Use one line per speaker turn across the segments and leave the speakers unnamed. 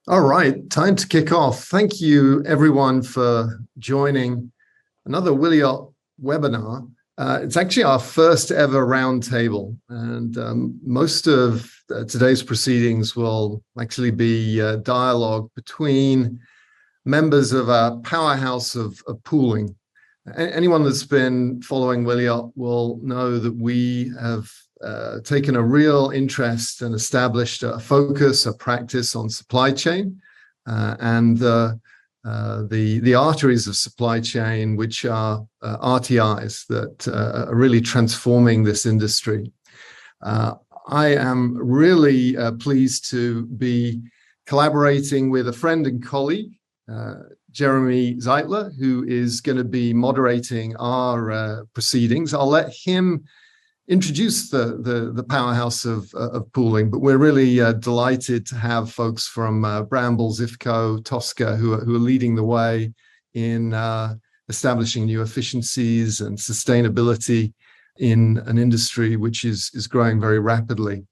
All right, time to kick off. Thank you, everyone, for joining another Williot webinar. It's actually our first ever roundtable, and most of today's proceedings will actually be dialogue between members of our powerhouse of pooling. Anyone that's been following Williot will know that we have taken a real interest and established a focus, a practice on supply chain and the arteries of supply chain, which are RTIs that are really transforming this industry. I am really pleased to be collaborating with a friend and colleague, Jeremy Zeitler, who is going to be moderating our proceedings. I'll let him introduce the powerhouse of pooling, but we're really delighted to have folks from Brambles, IFCO, Tosca, who are leading the way in establishing new efficiencies and sustainability in an industry which is growing very rapidly.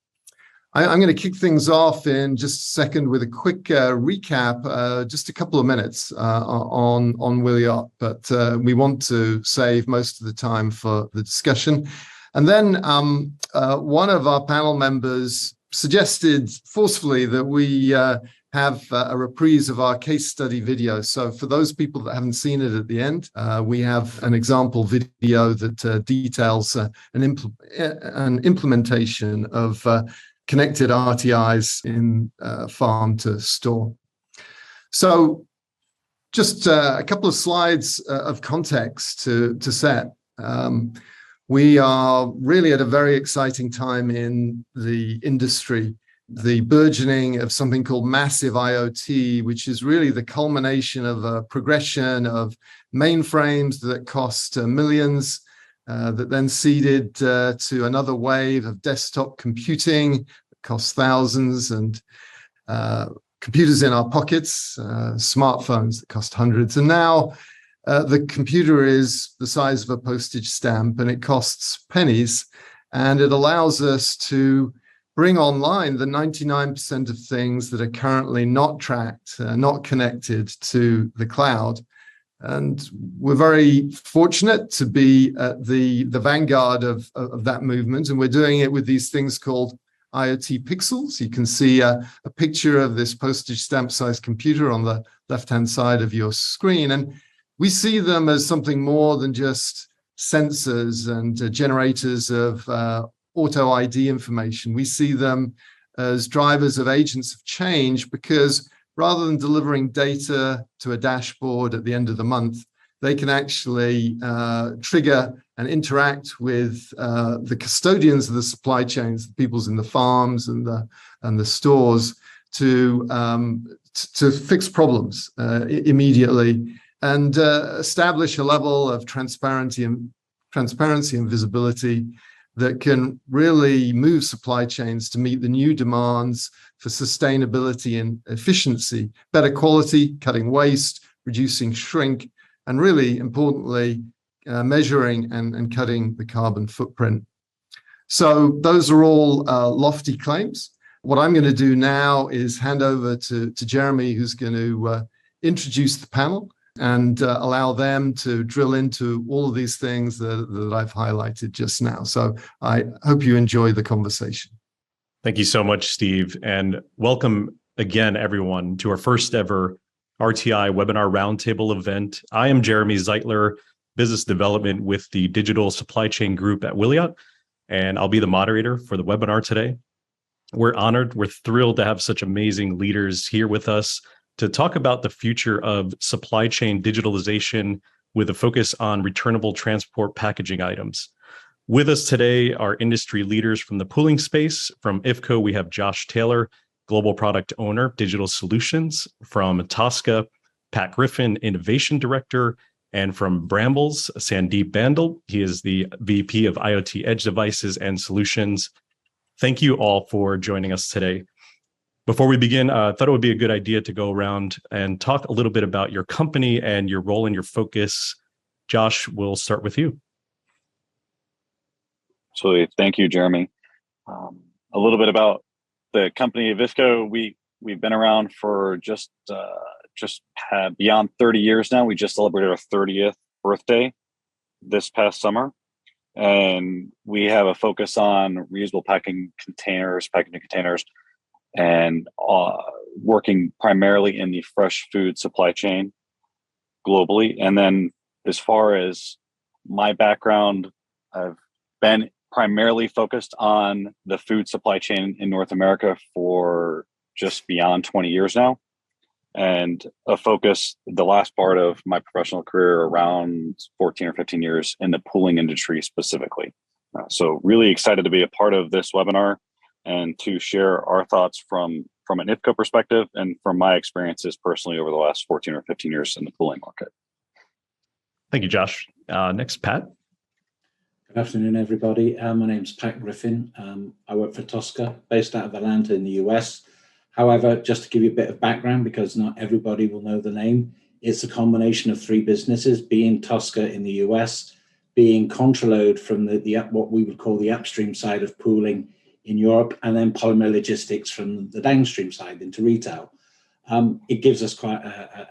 I'm going to kick things off in just a second with a quick recap, just a couple of minutes on Williot, but we want to save most of the time for the discussion. And then one of our panel members suggested forcefully that we have a reprise of our case study video. So for those people that haven't seen it at the end, we have an example video that details an implementation of connected RTIs in farm to store. So just a couple of slides of context to set. We are really at a very exciting time in the industry. The burgeoning of something called massive IoT, which is really the culmination of a progression of mainframes that cost millions, that then seeded to another wave of desktop computing that costs thousands, and computers in our pockets, smartphones that cost hundreds. And now the computer is the size of a postage stamp and it costs pennies, and it allows us to bring online the 99% of things that are currently not tracked, not connected to the cloud. And we're very fortunate to be at the vanguard of that movement, and we're doing it with these things called IoT pixels. You can see a picture of this postage stamp sized computer on the left-hand side of your screen, and we see them as something more than just sensors and generators of auto ID information. We see them as drivers of agents of change, because rather than delivering data to a dashboard at the end of the month, they can actually trigger and interact with the custodians of the supply chains, the peoples in the farms and the stores, to fix problems immediately and establish a level of transparency and visibility that can really move supply chains to meet the new demands for sustainability and efficiency, better quality, cutting waste, reducing shrink, and really importantly, measuring and cutting the carbon footprint. So those are all lofty claims. What I'm going to do now is hand over to Jeremy, who's going to introduce the panel and allow them to drill into all of these things that I've highlighted just now. So I hope you enjoy the conversation.
Thank you so much, Steve. And welcome again, everyone, to our first ever RTI Webinar Roundtable event. I am Jeremy Zeitler, Business Development with the Digital Supply Chain Group at Williot, and I'll be the moderator for the webinar today. We're honored, we're thrilled to have such amazing leaders here with us to talk about the future of supply chain digitalization with a focus on returnable transport packaging items. With us today are industry leaders from the pooling space. From IFCO, we have Josh Taylor, Global Product Owner, Digital Solutions. From Tosca, Pat Griffin, Innovation Director. And from Brambles, Sandeep Bandel, he is the VP of IoT Edge Devices and Solutions. Thank you all for joining us today. Before we begin, I thought it would be a good idea to go around and talk a little bit about your company and your role and your focus. Josh, we'll start with you.
Absolutely. Thank you, Jeremy. A little bit about the company of IFCO. We We've been around for just beyond 30 years now. We just celebrated our 30th birthday this past summer, and we have a focus on reusable packaging containers, and working primarily in the fresh food supply chain globally. And then, as far as my background, I've been primarily focused on the food supply chain in North America for just beyond 20 years now, and a focus the last part of my professional career around 14 or 15 years in the pooling industry specifically. So really excited to be a part of this webinar and to share our thoughts from an IFCO perspective and from my experiences personally over the last 14 or 15 years in the pooling market.
Thank you, Josh. Next, Pat.
Good afternoon, everybody. My name's Pat Griffin. I work for Tosca, based out of Atlanta in the US. However, just to give you a bit of background, because not everybody will know the name, it's a combination of three businesses, being Tosca in the US, being Contraload from the what we would call the upstream side of pooling in Europe, and then Polymer Logistics from the downstream side into retail. It gives us quite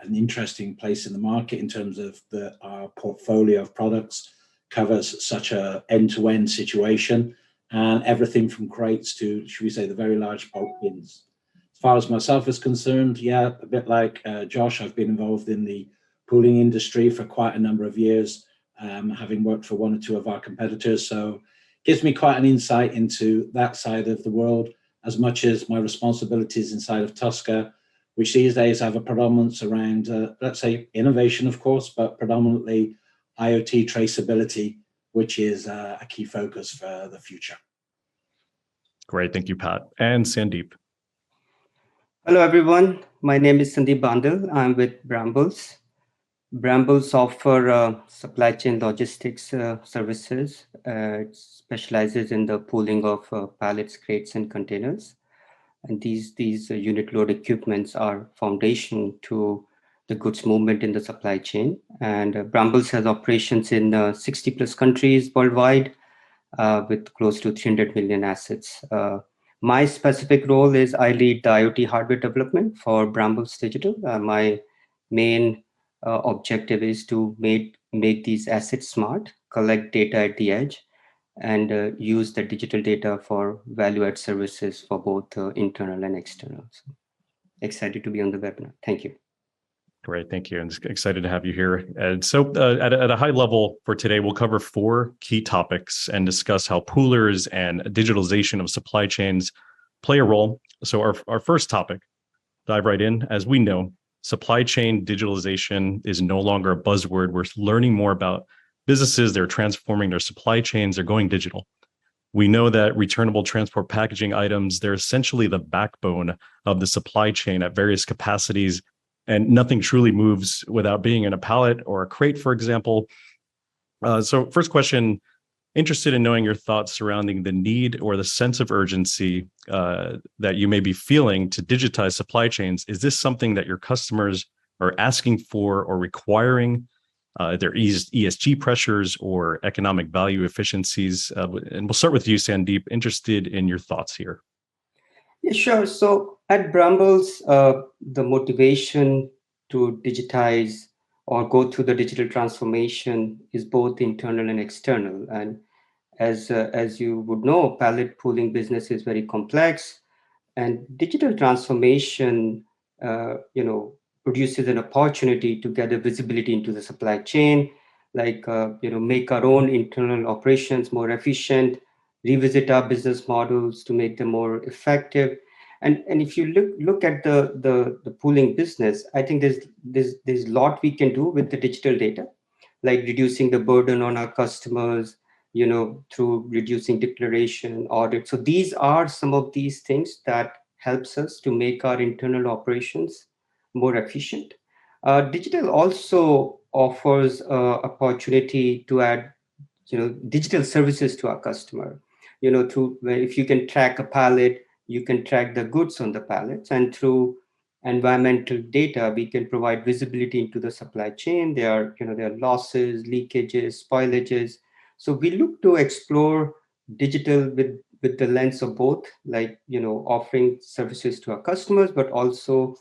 an interesting place in the market in terms of our portfolio of products covers such a end-to-end situation, and everything from crates to, should we say, the very large bulk bins. As far as myself is concerned, yeah, a bit like Josh, I've been involved in the pooling industry for quite a number of years, having worked for one or two of our competitors. So it gives me quite an insight into that side of the world, as much as my responsibilities inside of Tosca, which these days have a predominance around, let's say, innovation, of course, but predominantly IoT traceability, which is a key focus for the future.
Great. Thank you, Pat. And Sandeep.
Hello, everyone. My name is Sandeep Bandal. I'm with Brambles. Brambles offer supply chain logistics services. It specializes in the pooling of pallets, crates, and containers. And these unit load equipments are foundation to the goods movement in the supply chain. And Brambles has operations in 60 plus countries worldwide with close to 300 million assets. My specific role is I lead the IoT hardware development for Brambles Digital. My main objective is to make these assets smart, collect data at the edge, and use the digital data for value-add services for both internal and external. So excited to be on the webinar. Thank you.
Great, thank you. And excited to have you here. And so at a high level for today, we'll cover 4 key topics and discuss how poolers and digitalization of supply chains play a role. So our first topic, dive right in. As we know, supply chain digitalization is no longer a buzzword. We're learning more about businesses. They're transforming their supply chains. They're going digital. We know that returnable transport packaging items, they're essentially the backbone of the supply chain at various capacities, and nothing truly moves without being in a pallet or a crate, for example. So first question, interested in knowing your thoughts surrounding the need or the sense of urgency that you may be feeling to digitize supply chains. Is this something that your customers are asking for or requiring? Their ESG pressures or economic value efficiencies? And we'll start with you, Sandeep, interested in your thoughts here.
Yeah, sure. So at Brambles, the motivation to digitize or go through the digital transformation is both internal and external. And as you would know, pallet pooling business is very complex, and digital transformation, produces an opportunity to gather visibility into the supply chain, like make our own internal operations more efficient, revisit our business models to make them more effective. And if you look at the pooling business, I think there's a lot we can do with the digital data, like reducing the burden on our customers, through reducing declaration, audit. So these are some of these things that helps us to make our internal operations more efficient. Digital also offers opportunity to add, digital services to our customer. Through if you can track a pallet, you can track the goods on the pallets, and through environmental data, we can provide visibility into the supply chain. There are losses, leakages, spoilages. So we look to explore digital with the lens of both, like, offering services to our customers, but also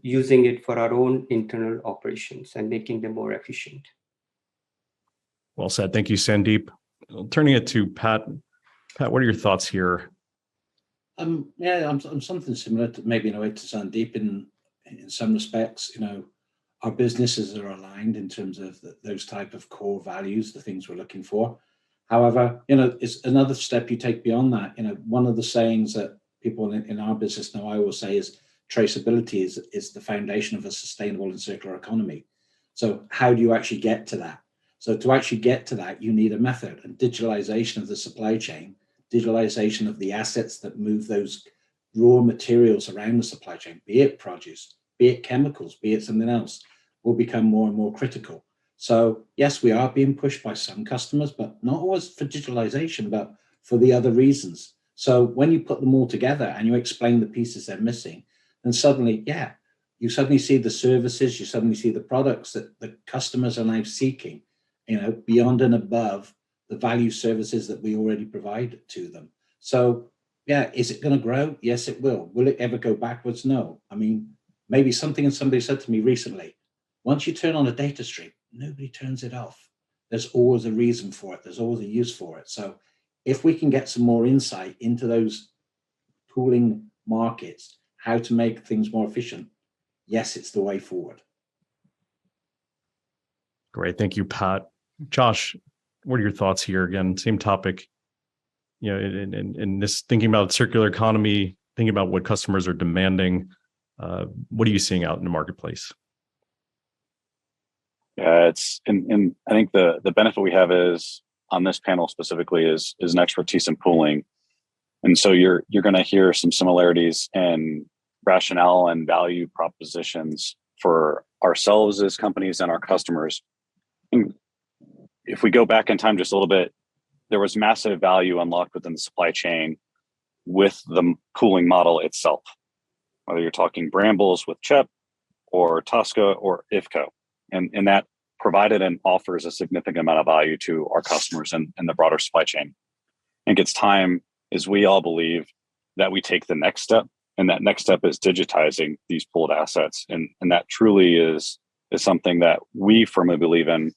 using it for our own internal operations and making them more efficient.
Well said. Thank you, Sandeep. Turning it to Pat. Pat, what are your thoughts here?
Yeah, I'm something similar to maybe in a way to Sandeep in some respects. Our businesses are aligned in terms of those type of core values, the things we're looking for. However, it's another step you take beyond that. One of the sayings that people in our business know I always say is traceability is the foundation of a sustainable and circular economy. So how do you actually get to that? So to actually get to that, you need a method, and digitalization of the supply chain, digitalization of the assets that move those raw materials around the supply chain, be it produce, be it chemicals, be it something else, will become more and more critical. So yes, we are being pushed by some customers, but not always for digitalization, but for the other reasons. So when you put them all together and you explain the pieces they're missing, then suddenly, you suddenly see the services, you suddenly see the products that the customers are now seeking, beyond and above the value services that we already provide to them. So is it going to grow? Yes, it will. Will it ever go backwards? No. I mean, maybe somebody said to me recently, once you turn on a data stream, nobody turns it off. There's always a reason for it. There's always a use for it. So if we can get some more insight into those pooling markets, how to make things more efficient, yes, it's the way forward.
Great. Thank you, Pat. Josh, what are your thoughts here? Again, same topic, in this, thinking about circular economy, thinking about what customers are demanding. What are you seeing out in the marketplace?
Yeah, and I think the benefit we have is on this panel specifically is an expertise in pooling. And so you're going to hear some similarities and rationale and value propositions for ourselves as companies and our customers. And if we go back in time just a little bit, there was massive value unlocked within the supply chain with the pooling model itself, whether you're talking Brambles with CHEP or Tosca or IFCO. And that provided and offers a significant amount of value to our customers and the broader supply chain. I think it's time, as we all believe, that we take the next step. And that next step is digitizing these pooled assets. And that truly is something that we firmly believe in.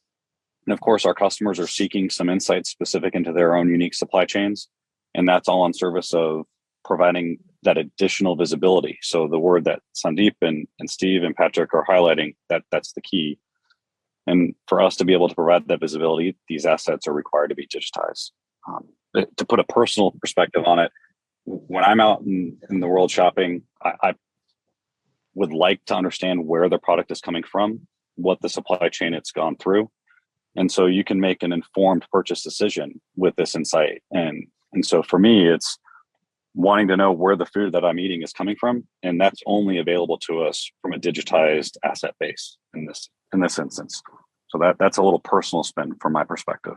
And of course, our customers are seeking some insights specific into their own unique supply chains. And that's all in service of providing that additional visibility. So the word that Sandeep and Steve and Patrick are highlighting, that's the key. And for us to be able to provide that visibility, these assets are required to be digitized. To put a personal perspective on it, when I'm out in the world shopping, I would like to understand where the product is coming from, what the supply chain it's gone through. And so you can make an informed purchase decision with this insight. And so for me, it's wanting to know where the food that I'm eating is coming from. And that's only available to us from a digitized asset base in this instance. So that's a little personal spin from my perspective.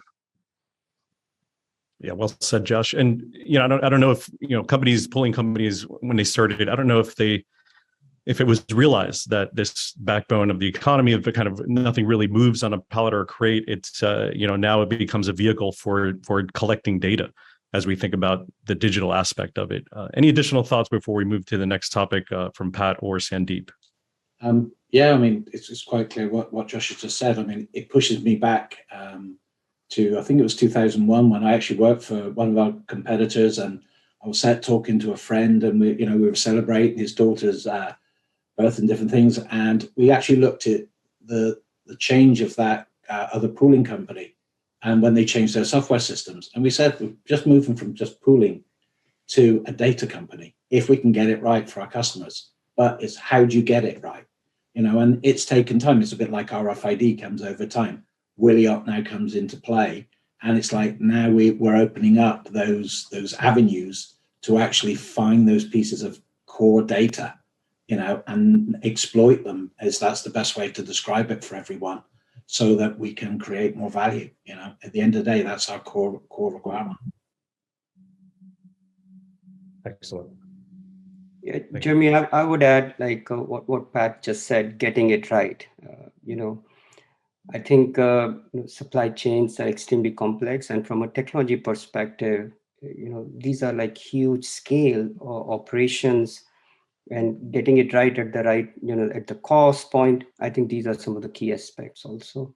Yeah, well said, Josh. And I don't know if pooling companies when they started, I don't know if it was realized that this backbone of the economy of the kind of nothing really moves on a pallet or a crate. It's now it becomes a vehicle for collecting data as we think about the digital aspect of it. Any additional thoughts before we move to the next topic from Pat or Sandeep?
Yeah, I mean, it's quite clear what Josh has just said. I mean, it pushes me back to, I think it was 2001 when I actually worked for one of our competitors, and I was sat talking to a friend, and we were celebrating his daughter's birth and different things, and we actually looked at the change of that other pooling company, and when they changed their software systems, and we said we're just moving from just pooling to a data company if we can get it right for our customers. But it's how do you get it right? And it's taken time. It's a bit like RFID comes over time. Wiliot now comes into play, and it's like now we're opening up those avenues to actually find those pieces of core data, and exploit them, as that's the best way to describe it for everyone, so that we can create more value. At the end of the day, that's our core requirement.
Excellent.
Yeah, Jeremy, I would add what Pat just said, getting it right. I think supply chains are extremely complex, and from a technology perspective, these are like huge scale operations, and getting it right at the right, at the cost point. I think these are some of the key aspects also.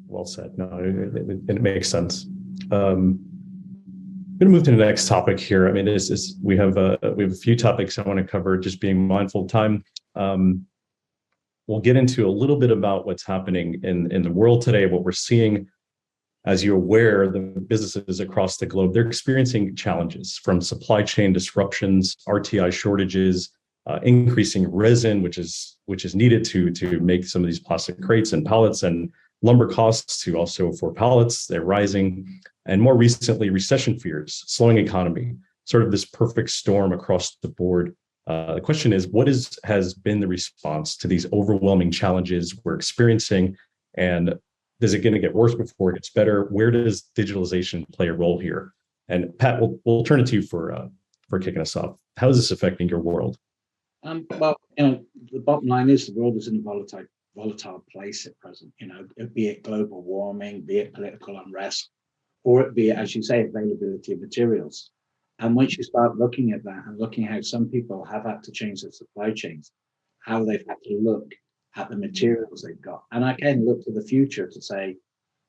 Well said. No, it makes sense. I'm going to move to the next topic here. I mean, we have a few topics I want to cover. Just being mindful of time. We'll get into a little bit about what's happening in the world today, what we're seeing. As you're aware, the businesses across the globe, they're experiencing challenges from supply chain disruptions, RTI shortages, increasing resin, which is needed to make some of these plastic crates and pallets, and lumber costs to also for pallets, they're rising. And more recently, recession fears, slowing economy, sort of this perfect storm across the board. The question is, what has been the response to these overwhelming challenges we're experiencing? And is it going to get worse before it gets better? Where does digitalization play a role here? And Pat, we'll turn it to you for kicking us off. How is this affecting your world?
Well, the bottom line is the world is in a volatile place at present. Be it global warming, be it political unrest, or it be it, as you say, availability of materials. And once you start looking at that and looking how some people have had to change their supply chains, how they've had to look at the materials they've got, and again look to the future to say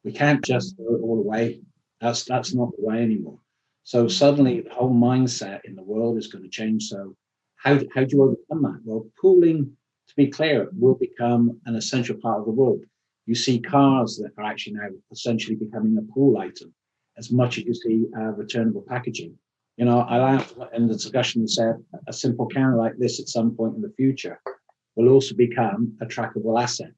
we can't just throw it all away. That's not the way anymore. So suddenly the whole mindset in the world is going to change. So how do you overcome that? Well, pooling, to be clear, will become an essential part of the world. You see cars that are actually now essentially becoming a pool item, as much as you see returnable packaging. I laughed in the discussion and said a simple can like this at some point in the future will also become a trackable asset,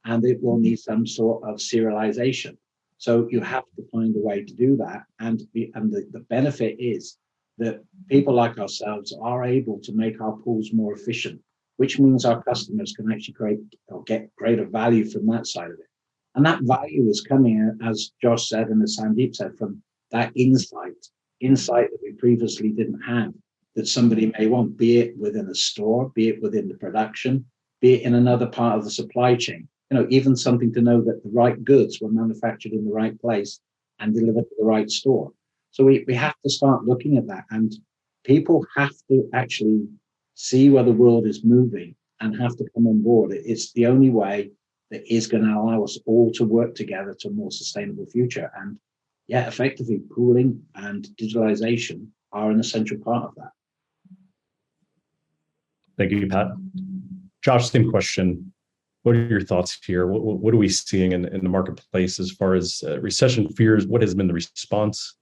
and it will need some sort of serialization. So you have to find a way to do that. And the benefit is that people like ourselves are able to make our pools more efficient, which means our customers can actually get greater value from that side of it. And that value is coming, as Josh said and as Sandeep said, from that insight that we previously didn't have, that somebody may want, be it within a store, be it within the production, be it in another part of the supply chain. Even something to know that the right goods were manufactured in the right place and delivered to the right store. So we have to start looking at that, and people have to actually see where the world is moving and have to come on board. It's the only way that is going to allow us all to work together to a more sustainable future. And yeah, effectively, pooling and digitalization are an essential part of that.
Thank you, Pat. Josh, same question. What are your thoughts here? What are we seeing in the marketplace as far as recession fears? What has been the response,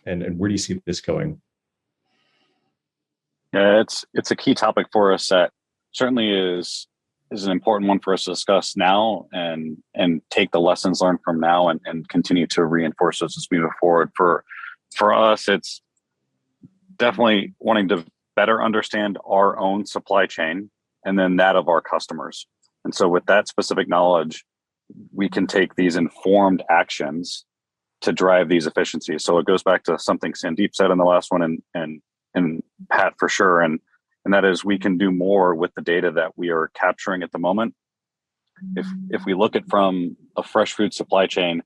and where do you see this going?
Yeah, it's a key topic for us that certainly is an important one for us to discuss now and take the lessons learned from now and continue to reinforce those as we move forward. For us, it's definitely wanting to better understand our own supply chain and then that of our customers. And so with that specific knowledge, we can take these informed actions to drive these efficiencies. So it goes back to something Sandeep said in the last one and Pat for sure. And that is, we can do more with the data that we are capturing at the moment. If we look at from a fresh food supply chain,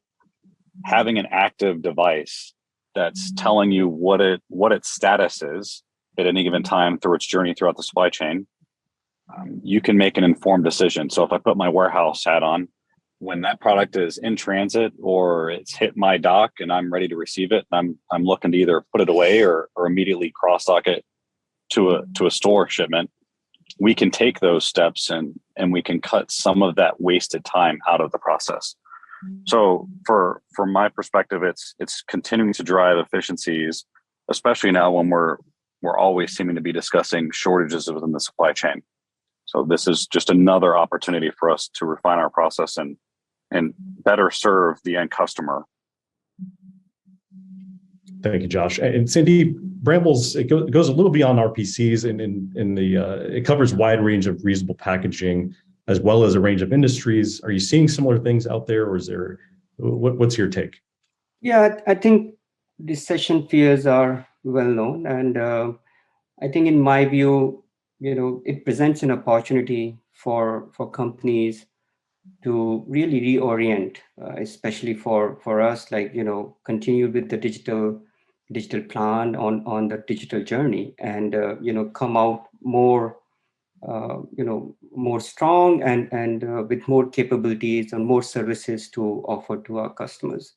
having an active device that's telling you what its status is at any given time through its journey throughout the supply chain, you can make an informed decision. So if I put my warehouse hat on, when that product is in transit or it's hit my dock and I'm ready to receive it, I'm looking to either put it away or immediately cross-dock it to a store shipment, we can take those steps and we can cut some of that wasted time out of the process. So from my perspective, it's continuing to drive efficiencies, especially now when we're always seeming to be discussing shortages within the supply chain. So this is just another opportunity for us to refine our process and better serve the end customer.
Thank you, Josh. And Sandeep, Brambles, it goes a little beyond RPCs and it covers a wide range of reusable packaging as well as a range of industries. Are you seeing similar things out there, or is there what's your take?
Yeah, I think recession fears are well known, and I think in my view, it presents an opportunity for companies to really reorient, especially for us, like, continue with the digital plan on the digital journey, and come out more more strong, and with more capabilities and more services to offer to our customers.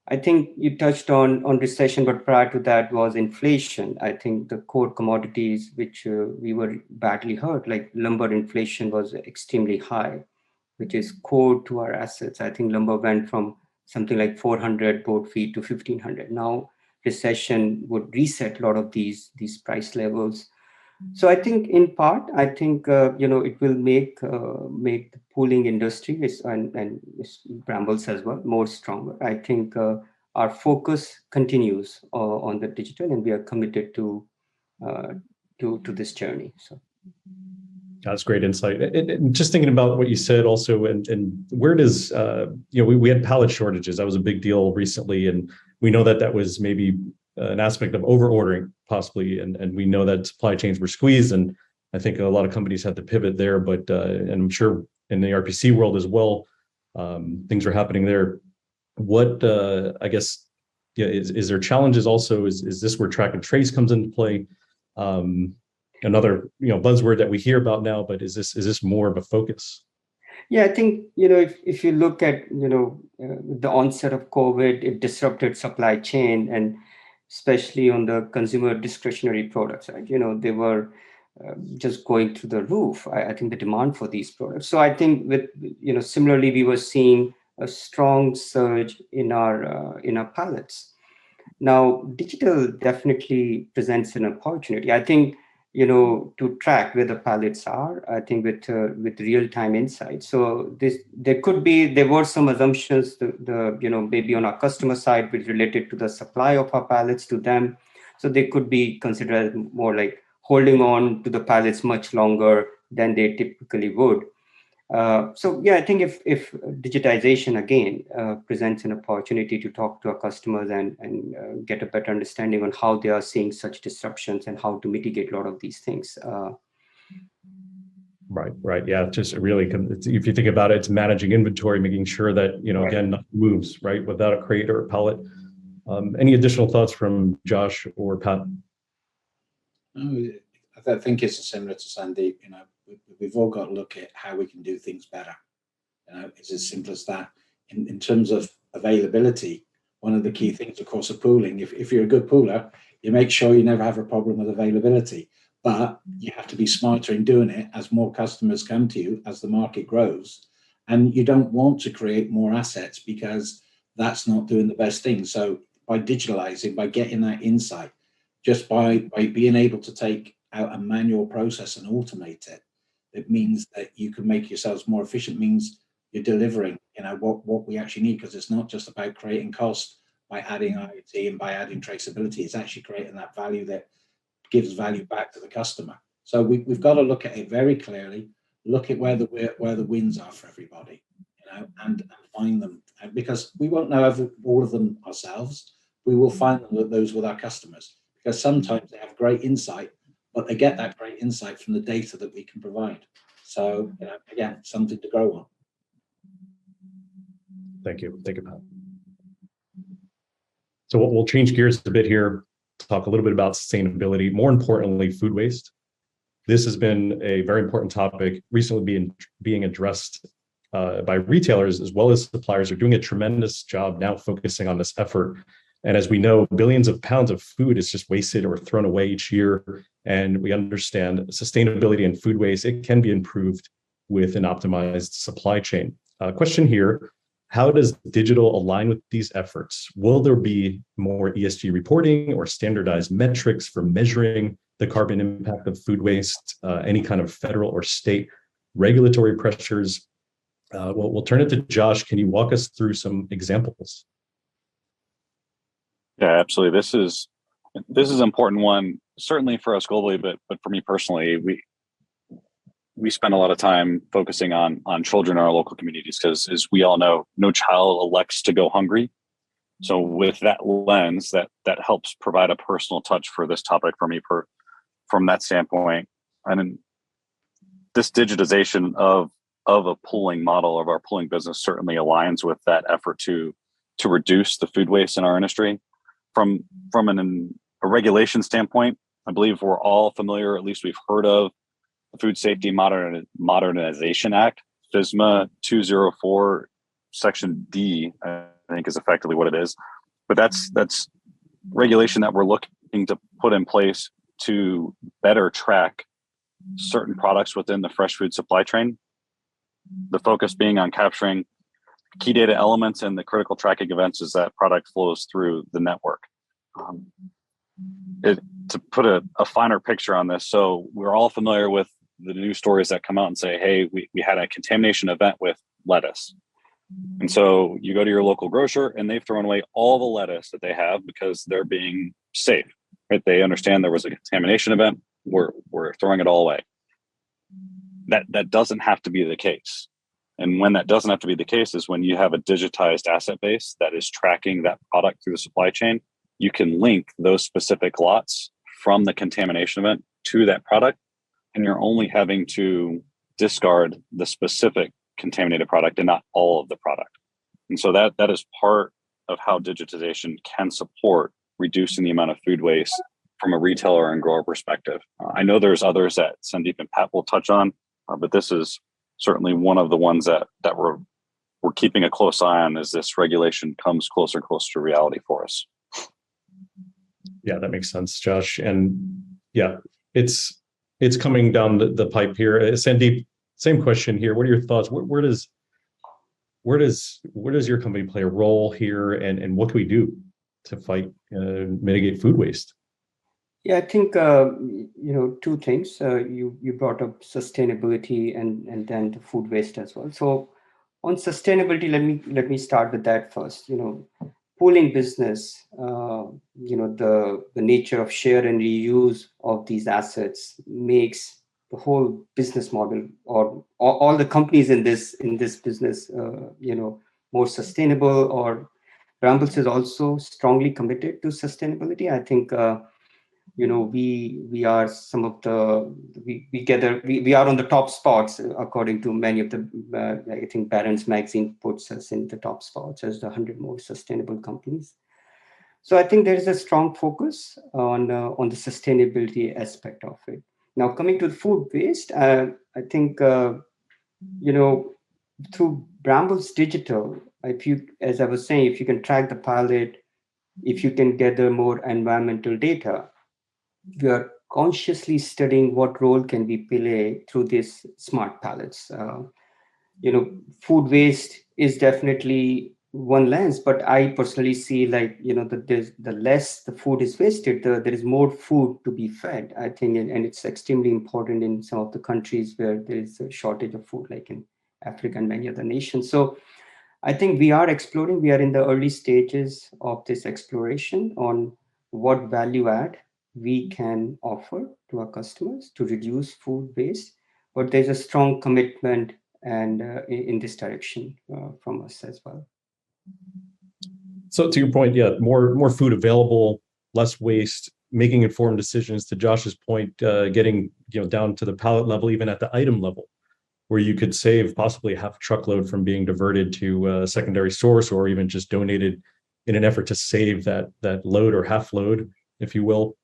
I think you touched on recession, but prior to that was inflation. I think the core commodities which we were badly hurt, like lumber inflation, was extremely high, which is core to our assets. I think lumber went from something like 400 board feet to 1500. Now recession would reset a lot of these price levels. So I think in part, I think it will make the pooling industry and Brambles as well more stronger. I think our focus continues on the digital, and we are committed uh, to this journey. So.
That's great insight. And just thinking about what you said also, and where does, we had pallet shortages. That was a big deal recently. And we know that was maybe an aspect of over ordering possibly. And we know that supply chains were squeezed. And I think a lot of companies had to pivot there, but and I'm sure in the RPC world as well, things are happening there. What, I guess, is there challenges also? Is this where track and trace comes into play? Another buzzword that we hear about now, but is this more of a focus?
Yeah, I think if you look at the onset of COVID, it disrupted supply chain, and especially on the consumer discretionary products, right? They were just going through the roof. I think the demand for these products. So I think with similarly, we were seeing a strong surge in our pallets. Now, digital definitely presents an opportunity. I think to track where the pallets are. I think with real time insights. So there were some assumptions maybe on our customer side which related to the supply of our pallets to them. So they could be considered more like holding on to the pallets much longer than they typically would. So yeah, I think if digitization again presents an opportunity to talk to our customers and get a better understanding on how they are seeing such disruptions and how to mitigate a lot of these things.
Right. Yeah. Just really, if you think about it, it's managing inventory, making sure that,
Right.
again, nothing moves, right, without a crate or a pallet. Any additional thoughts from Josh or Pat?
I think it's similar to Sandeep. We've all got to look at how we can do things better. It's as simple as that. In terms of availability, one of the key things, of course, of pooling, if you're a good pooler, you make sure you never have a problem with availability. But you have to be smarter in doing it as more customers come to you, as the market grows. And you don't want to create more assets because that's not doing the best thing. So by digitalizing, by getting that insight, just by being able to take out a manual process and automate it, it means that you can make yourselves more efficient, means you're delivering, what we actually need, because it's not just about creating cost by adding IoT and by adding traceability. It's actually creating that value that gives value back to the customer. So we've got to look at it very clearly, look at where the wins are for everybody, and find them, because we won't know all of them ourselves. We will find those with our customers, because sometimes they have great insight, but they get that great insight from the data that we can provide. So, again, something to grow on.
Thank you, Pat. So we'll change gears a bit here to talk a little bit about sustainability, more importantly, food waste. This has been a very important topic recently being addressed by retailers as well as suppliers are doing a tremendous job now focusing on this effort. And as we know, billions of pounds of food is just wasted or thrown away each year. And we understand sustainability and food waste, it can be improved with an optimized supply chain. Question here, how does digital align with these efforts? Will there be more ESG reporting or standardized metrics for measuring the carbon impact of food waste? Any kind of federal or state regulatory pressures? We'll turn it to Josh. Can you walk us through some examples?
Yeah, absolutely. This is an important one, certainly for us globally, but for me personally, we spend a lot of time focusing on children in our local communities, because as we all know, no child elects to go hungry. So with that lens, that helps provide a personal touch for this topic for me from that standpoint. And then this digitization of of a pooling model of our pooling business certainly aligns with that effort to reduce the food waste in our industry. From a regulation standpoint, I believe we're all familiar, at least we've heard of the Food Safety Modernization Act, FSMA 204, Section D, I think is effectively what it is. But that's regulation that we're looking to put in place to better track certain products within the fresh food supply chain. The focus being on capturing key data elements and the critical tracking events as that product flows through the network. To put a finer picture on this, so we're all familiar with the news stories that come out and say, hey, we had a contamination event with lettuce. And so you go to your local grocer and they've thrown away all the lettuce that they have because they're being safe. Right? They understand there was a contamination event. We're throwing it all away. That doesn't have to be the case. And when that doesn't have to be the case is when you have a digitized asset base that is tracking that product through the supply chain. You can link those specific lots from the contamination event to that product, and you're only having to discard the specific contaminated product and not all of the product. And so that is part of how digitization can support reducing the amount of food waste from a retailer and grower perspective. I know there's others that Sandeep and Pat will touch on, but this is certainly one of the ones that we're keeping a close eye on as this regulation comes closer and closer to reality for us.
Yeah, that makes sense, Josh. And yeah, it's coming down the pipe here. Sandeep, same question here. What are your thoughts? Where does your company play a role here, and what can we do to fight mitigate food waste?
Yeah, I think two things. You brought up sustainability and then the food waste as well. So on sustainability, let me start with that first. Pooling business, the nature of share and reuse of these assets makes the whole business model or all the companies in this business, more sustainable. Or Brambles is also strongly committed to sustainability. I think we are some of the we are on the top spots according to many of the I think Barron's magazine puts us in the top spots as the 100 most sustainable companies. So I think there is a strong focus on the sustainability aspect of it. Now coming to the food waste, I think through Brambles Digital, as I was saying, if you can track the pallet, if you can gather more environmental data, we are consciously studying what role can we play through these smart pallets. Food waste is definitely one lens, but I personally see the less the food is wasted, there is more food to be fed, I think, and it's extremely important in some of the countries where there is a shortage of food, like in Africa and many other nations. So I think we are in the early stages of this exploration on what value add we can offer to our customers to reduce food waste, but there's a strong commitment and in this direction from us as well.
So to your point, yeah, more food available, less waste, making informed decisions. To Josh's point, getting down to the pallet level, even at the item level, where you could save possibly half a truckload from being diverted to a secondary source, or even just donated in an effort to save that load or half load, if you will.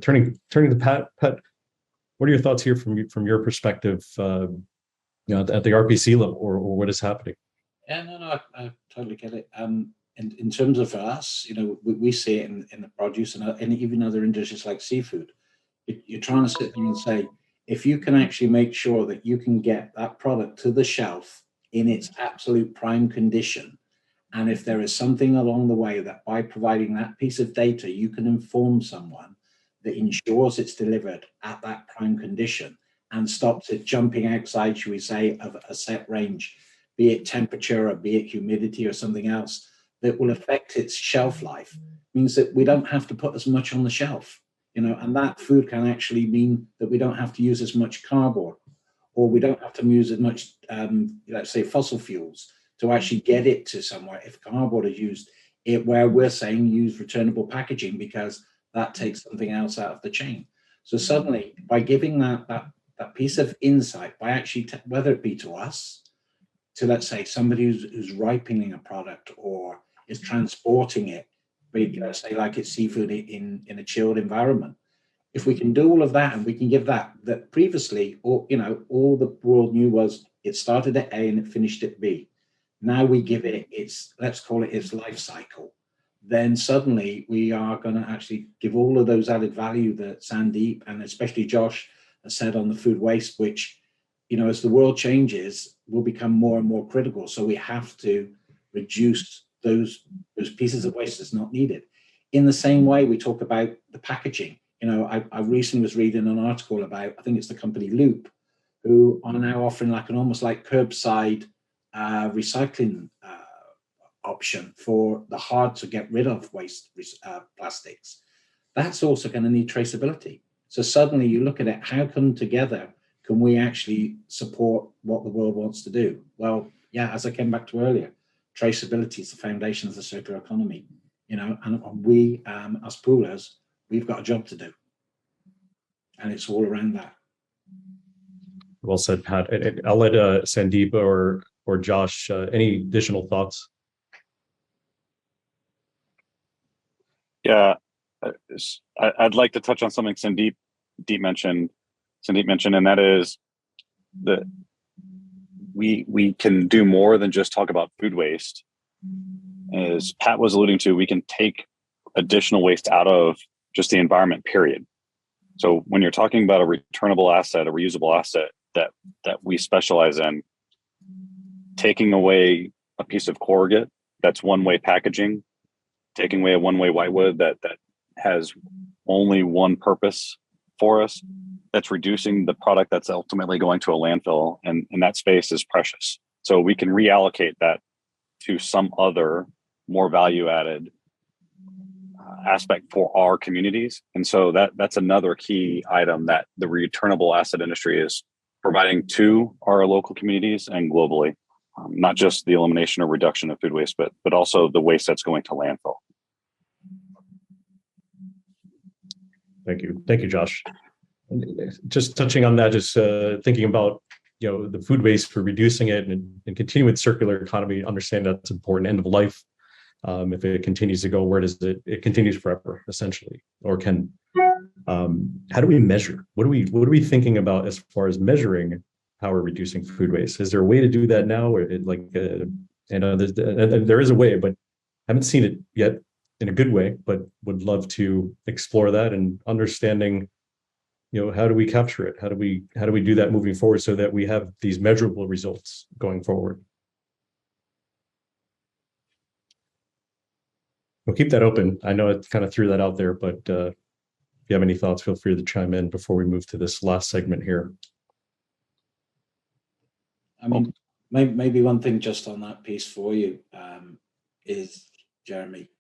Turning to Pat, what are your thoughts here from your perspective, at the RPC level, or what is happening?
Yeah, no, I totally get it. In terms of us, we see it in the produce and even other industries like seafood. You're trying to sit there and say, if you can actually make sure that you can get that product to the shelf in its absolute prime condition, and if there is something along the way that by providing that piece of data, you can inform someone that ensures it's delivered at that prime condition and stops it jumping outside, should we say, of a set range, be it temperature or be it humidity or something else that will affect its shelf life, means that we don't have to put as much on the shelf, and that food can actually mean that we don't have to use as much cardboard, or we don't have to use as much, let's say, fossil fuels to actually get it to somewhere. If cardboard is used, where we're saying use returnable packaging, because that takes something else out of the chain. So suddenly, by giving that piece of insight, by actually, whether it be to us to, let's say, somebody who's ripening a product or is transporting it, let's say like it's seafood in a chilled environment. If we can do all of that, and we can give that previously, or all the world knew was it started at A and it finished at B. Now we give it let's call it its life cycle. Then suddenly we are going to actually give all of those added value that Sandeep and especially Josh has said on the food waste, which, as the world changes, will become more and more critical. So we have to reduce those pieces of waste that's not needed. In the same way, we talk about the packaging. I recently was reading an article about, I think it's the company Loop, who are now offering like an almost like curbside recycling option for the hard to get rid of waste plastics. That's also going to need traceability. So suddenly you look at it, how come together can we actually support what the world wants to do? Well, yeah, as I came back to earlier, traceability is the foundation of the circular economy, and we, as poolers, we've got a job to do. And it's all around that.
Well said, Pat. I'll let Sandeep or Josh, any additional thoughts?
Yeah, I'd like to touch on something Sandeep mentioned, and that is that we can do more than just talk about food waste. As Pat was alluding to, we can take additional waste out of just the environment, period. So when you're talking about a returnable asset, a reusable asset that we specialize in, taking away a piece of corrugate that's one-way packaging, taking away a one-way whitewood that has only one purpose for us, that's reducing the product that's ultimately going to a landfill, and that space is precious. So we can reallocate that to some other more value-added aspect for our communities. And so that's another key item that the returnable asset industry is providing to our local communities and globally, not just the elimination or reduction of food waste, but also the waste that's going to landfill.
Thank you, Josh. Just touching on that, just thinking about the food waste, for reducing it and continuing with circular economy, understand that's important. End of life, if it continues to go, where does it continues forever, essentially, or can? How do we measure? What are we thinking about as far as measuring how we're reducing food waste? Is there a way to do that now, or there is a way, but haven't seen it yet in a good way, but would love to explore that and understanding, how do we capture it? How do we do that moving forward so that we have these measurable results going forward? We'll keep that open. I know I kind of threw that out there, but if you have any thoughts, feel free to chime in before we move to this last segment here.
I mean, maybe one thing just on that piece for you is, Jeremy,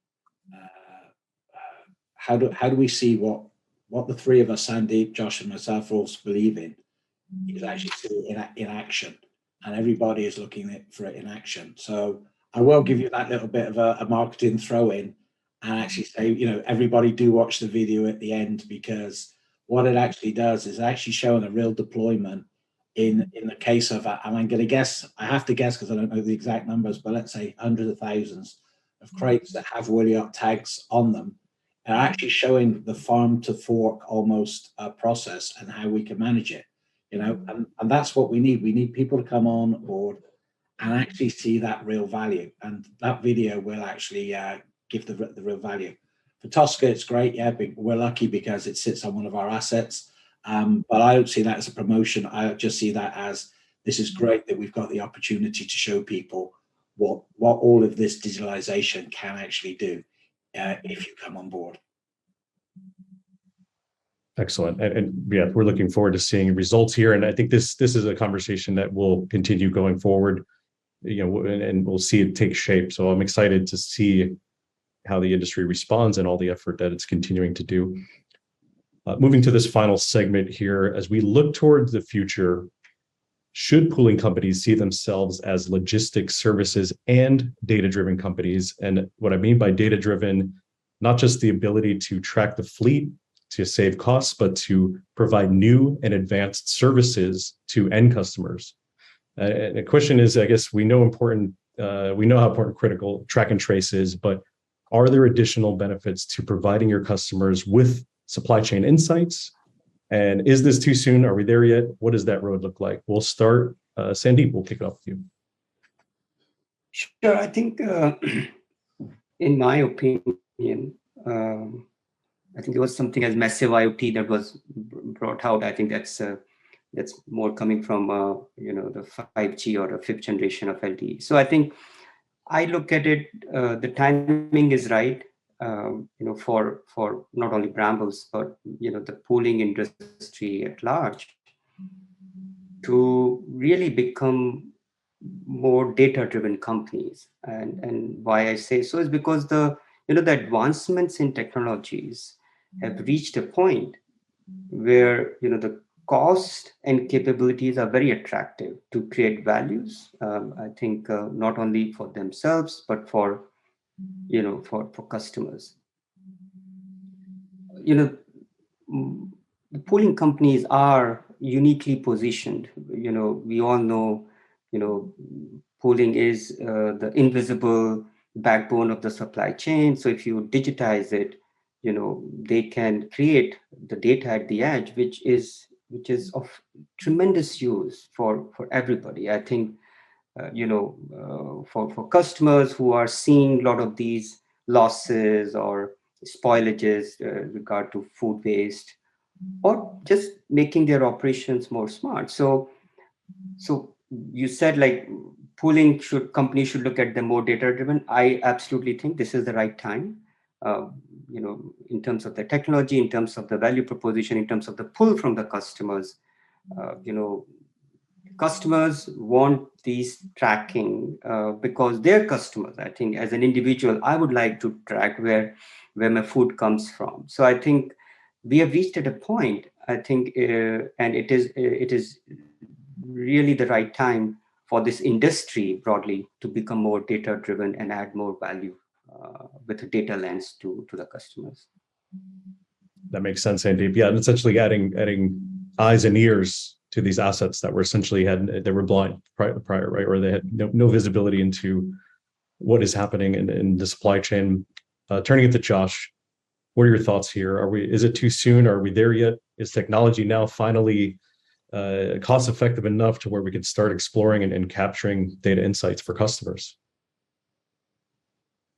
how do we see what the three of us, Sandeep, Josh, and myself, also believe in is actually see it in action, and everybody is looking for it in action. So I will give you that little bit of a marketing throw in, and actually say, everybody do watch the video at the end, because what it actually does is actually showing a real deployment in the case of, and I'm going to guess, I have to guess because I don't know the exact numbers, but let's say hundreds of thousands of crates that have Williott tags on them, are actually showing the farm to fork almost process and how we can manage it, and that's what we need. We need people to come on board and actually see that real value, and that video will actually give the real value. For Tosca, it's great, yeah, we're lucky because it sits on one of our assets, but I don't see that as a promotion. I just see that as, this is great that we've got the opportunity to show people what all of this digitalization can actually do if you come on board.
Excellent. And yeah, we're looking forward to seeing results here. And I think this is a conversation that will continue going forward, and we'll see it take shape. So I'm excited to see how the industry responds and all the effort that it's continuing to do. Moving to this final segment here, as we look towards the future, should pooling companies see themselves as logistics services and data-driven companies? And what I mean by data-driven, not just the ability to track the fleet to save costs, but to provide new and advanced services to end customers. And the question is, I guess we know how important critical track and trace is, but are there additional benefits to providing your customers with supply chain insights? And is this too soon? Are we there yet? What does that road look like? We'll start. Sandeep, we'll kick off with you.
Sure. I think, in my opinion, I think there was something as massive IoT that was brought out. I think that's more coming from the 5G or the fifth generation of LTE. So I think I look at it. The timing is right. For not only Brambles but the pooling industry at large to really become more data-driven companies. And why I say so is because the advancements in technologies have reached a point where the cost and capabilities are very attractive to create values. I think not only for themselves but for customers. The pooling companies are uniquely positioned. We all know pooling is the invisible backbone of the supply chain. So if you digitize it, they can create the data at the edge, which is of tremendous use for everybody. I think for customers who are seeing a lot of these losses or spoilages regard to food waste, or just making their operations more smart. So you said like companies should look at them more data driven. I absolutely think this is the right time. In terms of the technology, in terms of the value proposition, in terms of the pull from the customers, customers want these tracking because they're customers. I think as an individual, I would like to track where my food comes from. So I think we have reached at a point, I think, and it is really the right time for this industry broadly to become more data driven and add more value with a data lens to the customers.
That makes sense, Sandeep. Yeah, and essentially adding eyes and ears to these assets that were essentially they were blind prior, right? Or they had no visibility into what is happening in the supply chain. Turning it to Josh, what are your thoughts here? Is it too soon? Are we there yet? Is technology now finally cost effective enough to where we can start exploring and capturing data insights for customers?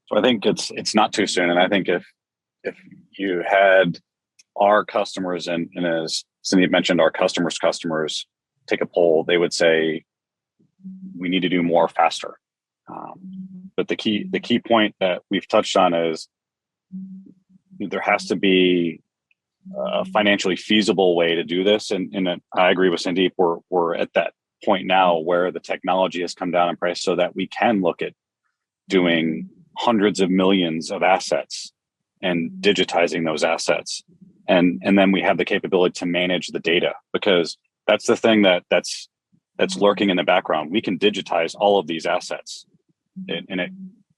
So I think it's not too soon. And I think if you had our customers and as Sandeep mentioned, our customers take a poll, they would say we need to do more faster. But the key point that we've touched on is there has to be a financially feasible way to do this. And I agree with Sandeep, we're at that point now where the technology has come down in price so that we can look at doing hundreds of millions of assets and digitizing those assets. And then we have the capability to manage the data, because that's the thing that's lurking in the background. We can digitize all of these assets, and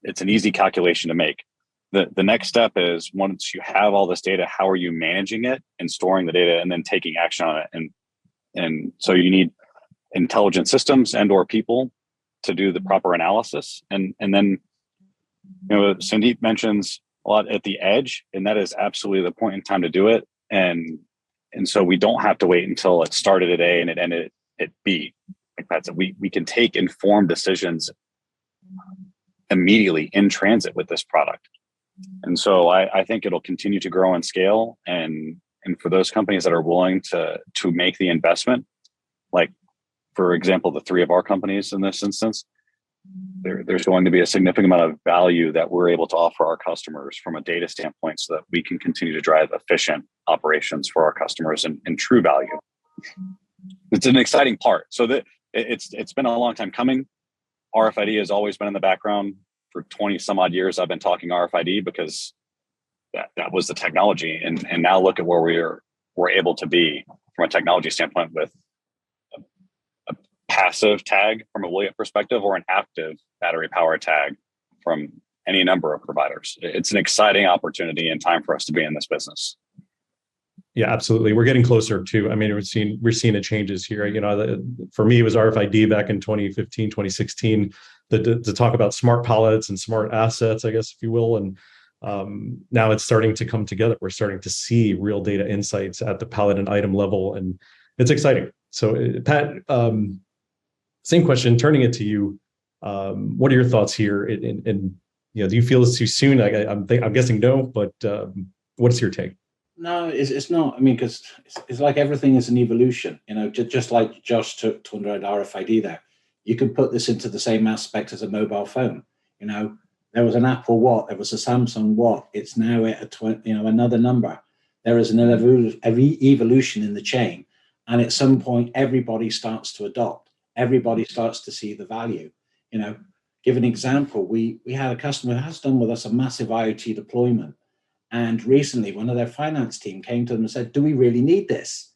it's an easy calculation to make. The next step is, once you have all this data, how are you managing it and storing the data and then taking action on it? And so you need intelligent systems and or people to do the proper analysis. And then, Sandeep mentions a lot at the edge, and that is absolutely the point in time to do it. And so we don't have to wait until it started at A and it ended at B. Like Pat said, we can take informed decisions immediately in transit with this product. And so I think it'll continue to grow and scale. And for those companies that are willing to make the investment, like, for example, the three of our companies in this instance, there's going to be a significant amount of value that we're able to offer our customers from a data standpoint so that we can continue to drive efficient operations for our customers and true value. It's an exciting part. So that it's been a long time coming. RFID has always been in the background. For 20 some odd years, I've been talking RFID because that was the technology. And now look at where we're able to be from a technology standpoint with a passive tag from a Wiliot perspective or an active battery power tag from any number of providers. It's an exciting opportunity and time for us to be in this business.
Yeah, absolutely. We're getting closer to, I mean, we're seeing the changes here. For me, it was RFID back in 2015, 2016, to talk about smart pallets and smart assets, I guess, if you will. And now it's starting to come together. We're starting to see real data insights at the pallet and item level, and it's exciting. So, Pat, same question, turning it to you. What are your thoughts here? And do you feel it's too soon? I'm guessing no, but what's your take?
No, it's not. I mean, because it's like everything is an evolution. Just like Josh took to under RFID there, you can put this into the same aspect as a mobile phone. There was an Apple Watch, there was a Samsung Watch. It's now at a 20, another number. There is an evolution in the chain, and at some point, everybody starts to adopt. Everybody starts to see the value. Give an example. We had a customer who has done with us a massive IoT deployment. And recently, one of their finance team came to them and said, do we really need this?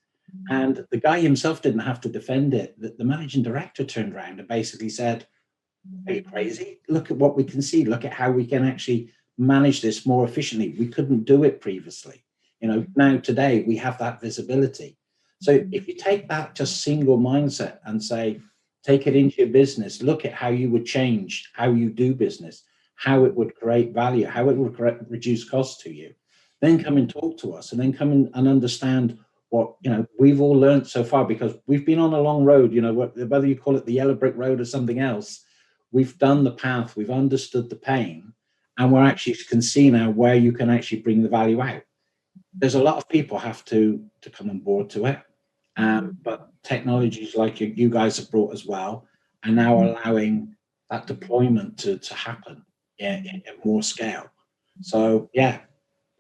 And the guy himself didn't have to defend it. The managing director turned around and basically said, are you crazy? Look at what we can see. Look at how we can actually manage this more efficiently. We couldn't do it previously. Now today, we have that visibility. So if you take that just single mindset and say, take it into your business, look at how you would change how you do business, how it would create value, how it would reduce costs to you, then come and talk to us, and then come in and understand what we've all learned so far, because we've been on a long road. Whether you call it the yellow brick road or something else, we've done the path, we've understood the pain, and we're actually can see now where you can actually bring the value out. There's a lot of people have to come on board to it, but technologies like you guys have brought as well are now allowing that deployment to happen in more scale. So yeah,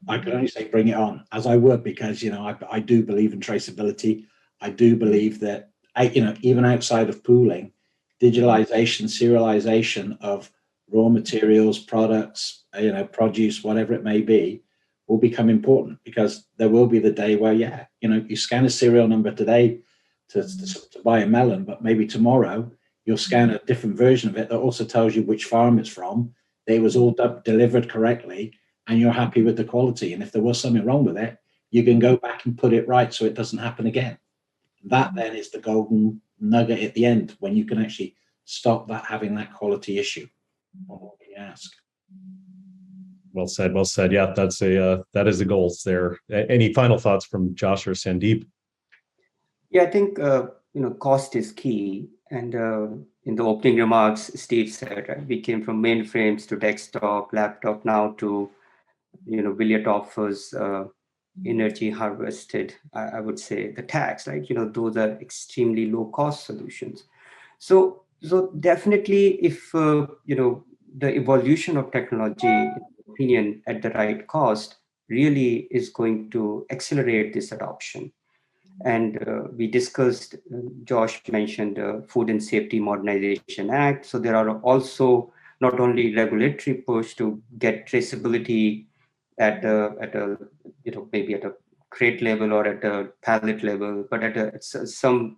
I can only say bring it on, as I would, because I do believe in traceability. I do believe that even outside of pooling, digitalization, serialization of raw materials, products, produce, whatever it may be, will become important, because there will be the day where you scan a serial number today to buy a melon, but maybe tomorrow you'll scan a different version of it that also tells you which farm it's from. They was all delivered correctly, and you're happy with the quality. And if there was something wrong with it, you can go back and put it right so it doesn't happen again. That then is the golden nugget at the end, when you can actually stop having that quality issue. What can you ask?
Well said. Well said. Yeah, that is the goals there. Any final thoughts from Josh or Sandeep?
Yeah, I think cost is key. And in the opening remarks, Steve said, right, we came from mainframes to desktop, laptop, now to Wiliot offers energy harvested. I would say the tax, right? Those are extremely low cost solutions. So definitely, if the evolution of technology, in my opinion, at the right cost, really is going to accelerate this adoption. And we discussed, Josh mentioned the Food and Safety Modernization Act. So there are also not only regulatory push to get traceability at a maybe at a crate level or at a pallet level, but at some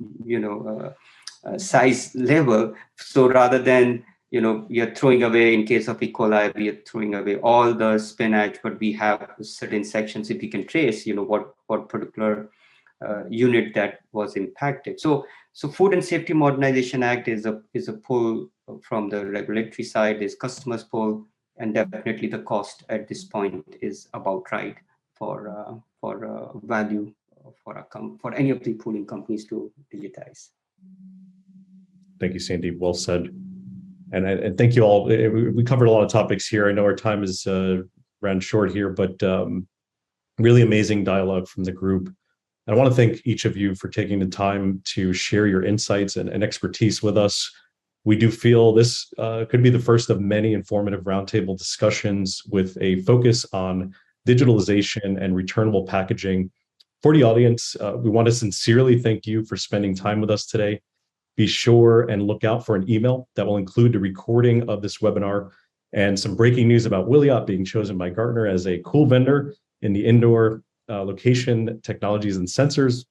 size level. So rather than you're throwing away, in case of E. coli, we are throwing away all the spinach, but we have certain sections, if we can trace what particular unit that was impacted. So Food and Safety Modernization Act is a pull from the regulatory side, is customers pull, and definitely the cost at this point is about right for value for any of the pooling companies to digitize.
Thank you, Sandeep. Well said. And thank you all. We covered a lot of topics here. I know our time is ran short here, but really amazing dialogue from the group. I want to thank each of you for taking the time to share your insights and expertise with us. We do feel this could be the first of many informative roundtable discussions with a focus on digitalization and returnable packaging. For the audience, we want to sincerely thank you for spending time with us today. Be sure and look out for an email that will include the recording of this webinar and some breaking news about Wiliot being chosen by Gartner as a cool vendor in the indoor location technologies and sensors.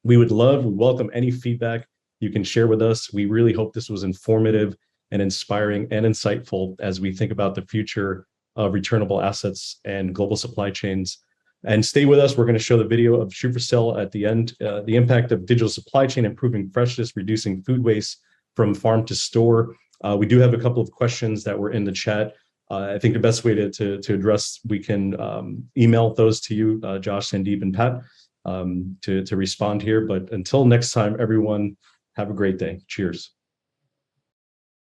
We welcome any feedback you can share with us. We really hope this was informative and inspiring and insightful as we think about the future of returnable assets and global supply chains. And stay with us. We're going to show the video of Schufersell at the end, the impact of digital supply chain, improving freshness, reducing food waste from farm to store. We do have a couple of questions that were in the chat. I think the best way to address, we can email those to you, Josh, Sandeep, and Pat, to respond here. But until next time, everyone, have a great day. Cheers.